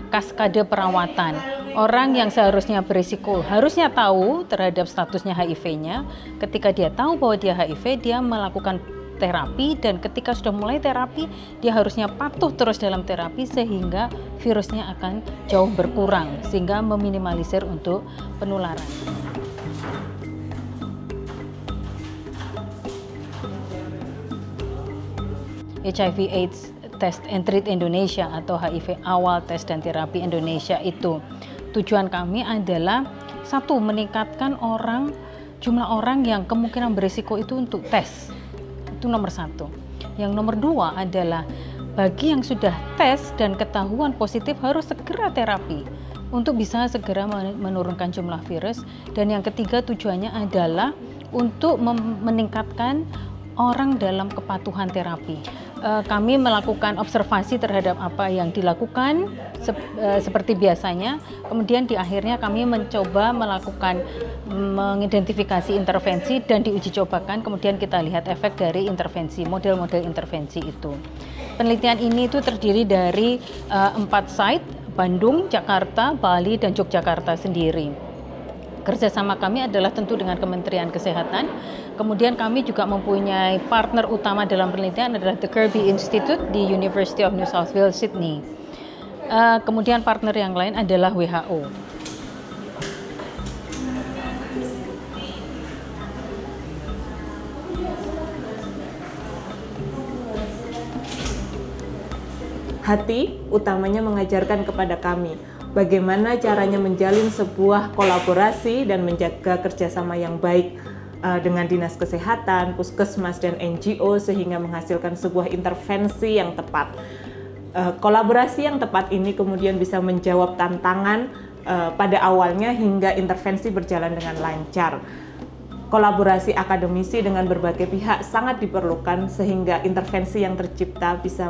kaskade perawatan. Orang yang seharusnya berisiko harusnya tahu terhadap statusnya HIV-nya. Ketika dia tahu bahwa dia HIV, dia melakukan terapi, dan ketika sudah mulai terapi, dia harusnya patuh terus dalam terapi sehingga virusnya akan jauh berkurang, sehingga meminimalisir untuk penularan. HIV/AIDS Test and Treat Indonesia atau HIV Awal Tes dan Terapi Indonesia itu tujuan kami adalah satu, meningkatkan jumlah orang yang kemungkinan berisiko itu untuk tes. Itu nomor satu. Yang nomor dua adalah bagi yang sudah tes dan ketahuan positif harus segera terapi untuk bisa segera menurunkan jumlah virus. Dan yang ketiga tujuannya adalah untuk meningkatkan orang dalam kepatuhan terapi. Kami melakukan observasi terhadap apa yang dilakukan seperti biasanya. Kemudian di akhirnya kami mencoba melakukan mengidentifikasi intervensi dan diuji cobakan. Kemudian kita lihat efek dari intervensi, model-model intervensi itu. Penelitian ini itu terdiri dari 4 site, Bandung, Jakarta, Bali, dan Yogyakarta sendiri. Kerjasama kami adalah tentu dengan Kementerian Kesehatan. Kemudian kami juga mempunyai partner utama dalam penelitian adalah The Kirby Institute di University of New South Wales, Sydney. Kemudian partner yang lain adalah WHO. Hati utamanya mengajarkan kepada kami bagaimana caranya menjalin sebuah kolaborasi dan menjaga kerjasama yang baik dengan Dinas Kesehatan, Puskesmas, dan NGO sehingga menghasilkan sebuah intervensi yang tepat. Kolaborasi yang tepat ini kemudian bisa menjawab tantangan pada awalnya hingga intervensi berjalan dengan lancar. Kolaborasi akademisi dengan berbagai pihak sangat diperlukan sehingga intervensi yang tercipta bisa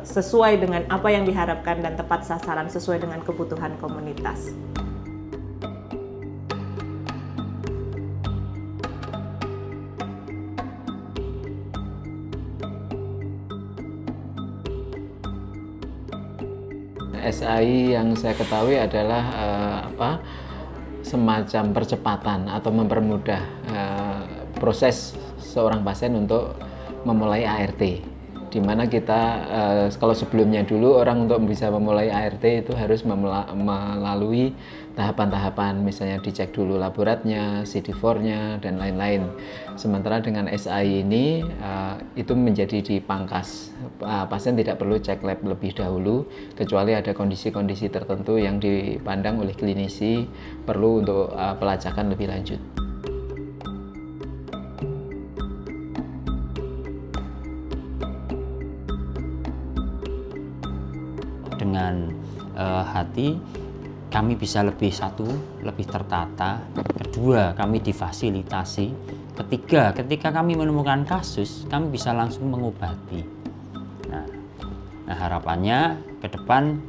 sesuai dengan apa yang diharapkan dan tepat sasaran sesuai dengan kebutuhan komunitas. SAI yang saya ketahui adalah semacam percepatan atau mempermudah proses seorang pasien untuk memulai ART, di mana kita kalau sebelumnya dulu orang untuk bisa memulai ART itu harus melalui tahapan-tahapan, misalnya dicek dulu laboratnya, CD4-nya, dan lain-lain. Sementara dengan SAI ini itu menjadi dipangkas. Pasien tidak perlu cek lab lebih dahulu, kecuali ada kondisi-kondisi tertentu yang dipandang oleh klinisi perlu untuk pelacakan lebih lanjut. Dengan hati kami bisa lebih tertata. Kedua, kami difasilitasi. Ketiga, ketika kami menemukan kasus, kami bisa langsung mengobati. Nah, harapannya ke depan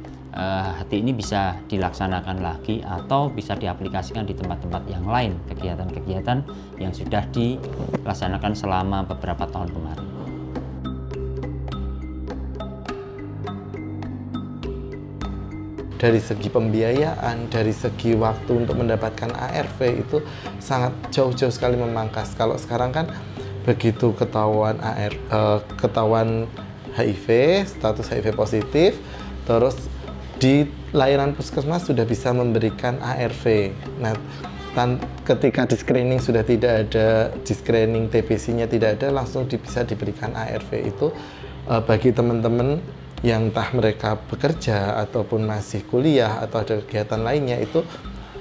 hati ini bisa dilaksanakan lagi atau bisa diaplikasikan di tempat-tempat yang lain, kegiatan-kegiatan yang sudah dilaksanakan selama beberapa tahun kemarin. Dari segi pembiayaan, dari segi waktu untuk mendapatkan ARV itu sangat jauh-jauh sekali memangkas. Kalau sekarang kan begitu ketahuan HIV, status HIV positif, terus di layanan puskesmas sudah bisa memberikan ARV. Nah, ketika di screening sudah tidak ada, di screening TBC-nya tidak ada, langsung bisa diberikan ARV. Itu bagi teman-teman yang entah mereka bekerja ataupun masih kuliah atau ada kegiatan lainnya, itu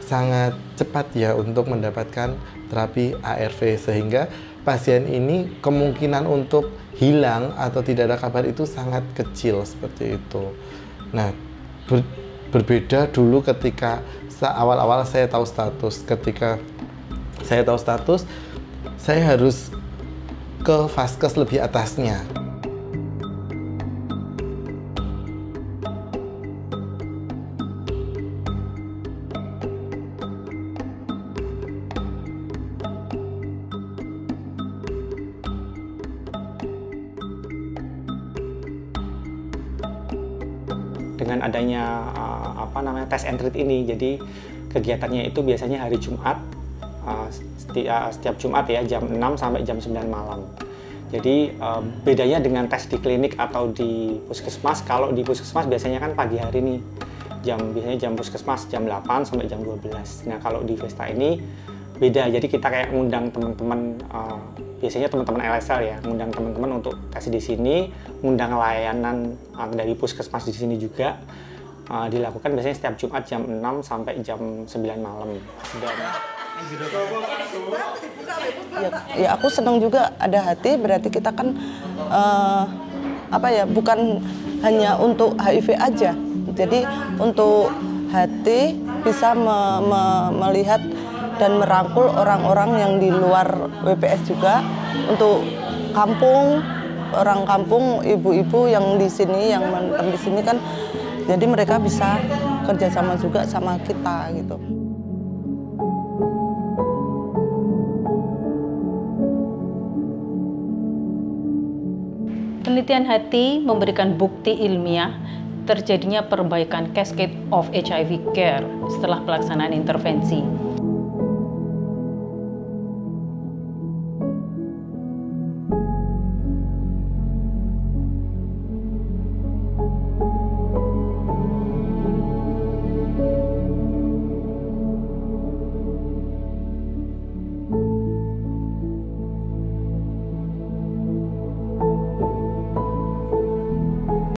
sangat cepat ya untuk mendapatkan terapi ARV, sehingga pasien ini kemungkinan untuk hilang atau tidak ada kabar itu sangat kecil seperti itu. Nah, berbeda dulu ketika awal-awal saya tahu status. Ketika saya tahu status, saya harus ke vaskes lebih atasnya. Dengan adanya tes and treat ini. Jadi kegiatannya itu biasanya hari Jumat, setiap Jumat ya, jam 6 sampai jam 9 malam. Jadi bedanya dengan tes di klinik atau di puskesmas, kalau di puskesmas biasanya kan pagi hari nih, biasanya jam puskesmas jam 8 sampai jam 12. Nah kalau di Vesta ini beda, jadi kita kayak ngundang teman-teman, biasanya teman-teman LSL ya, ngundang teman-teman untuk tes di sini, ngundang layanan dari puskesmas di sini juga, dilakukan biasanya setiap Jumat jam 6 sampai jam 9 malam. Ya aku senang juga ada hati, berarti kita kan bukan hanya untuk HIV aja, jadi untuk hati bisa melihat dan merangkul orang-orang yang di luar WPS juga, untuk kampung, orang kampung, ibu-ibu yang di sini, yang menetap di sini kan, jadi mereka bisa kerjasama juga sama kita gitu. Penelitian hati memberikan bukti ilmiah terjadinya perbaikan cascade of HIV care setelah pelaksanaan intervensi.